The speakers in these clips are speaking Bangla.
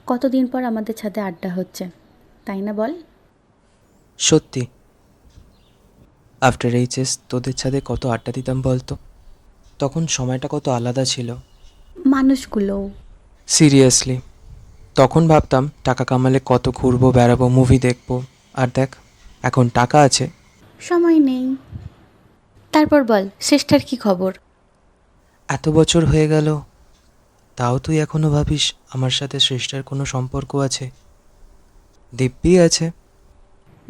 কতদিন পর আমাদের ছাদে আড্ডা হচ্ছে, তাই না বল? সত্যি, আফটার এইচএস তোদের ছাদে কত আড্ডা দিতাম বলতো। তখন সময়টা কত আলাদা ছিল। মানুষগুলোও। সিরিয়াসলি, তখন ভাবতাম টাকা কামালে কত ঘুরবো, বেড়াবো, মুভি দেখবো। আর দেখ, এখন টাকা আছে, সময় নেই। তারপর বল, শ্রেষ্ঠার কি খবর? এত বছর হয়ে গেল, তাও তুই এখনো ভাবিস আমার সাথে শ্রেষ্ঠার কোনো সম্পর্ক আছে? দিব্যি আছে।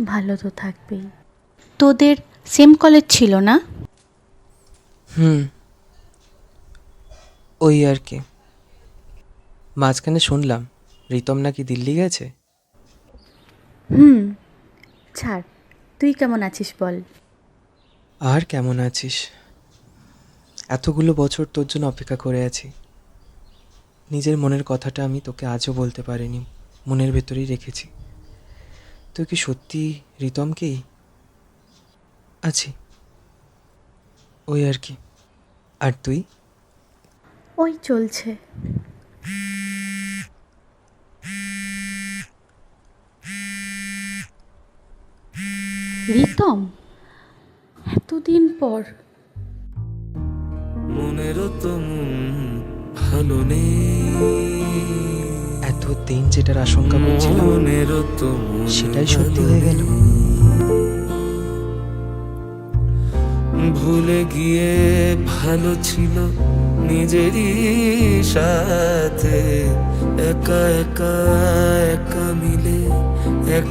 ভালো তো থাকবেই। তোদের সেম কলেজ ছিল না? হুম, ওই আর কি। মাঝখানে শুনলাম রিতম নাকি দিল্লি গেছে। হুম। ছাড়, তুই কেমন আছিস বল? আর কেমন আছিস? এতগুলো বছর তোর জন্য অপেক্ষা করে আছি। নিজের মনের কথাটা আমি তোকে আজও বলতে পারিনি, মনের ভেতরেই রেখেছি। তুই কি সত্যি রিতমকেই? আছি, ওই আর কি। আর তুই? ওই চলছে। রিতম, এতদিন পর। মনেরও তো মন ভালো নেই, এতদিন যেটার আশঙ্কা করছিলাম মনেরও তো মন সেটাই সত্যি ভালো হয়ে গেল। নেই। ভুলে গিয়ে ভালো ছিল নিজেরই সাথে, একা একা একা মিলে একা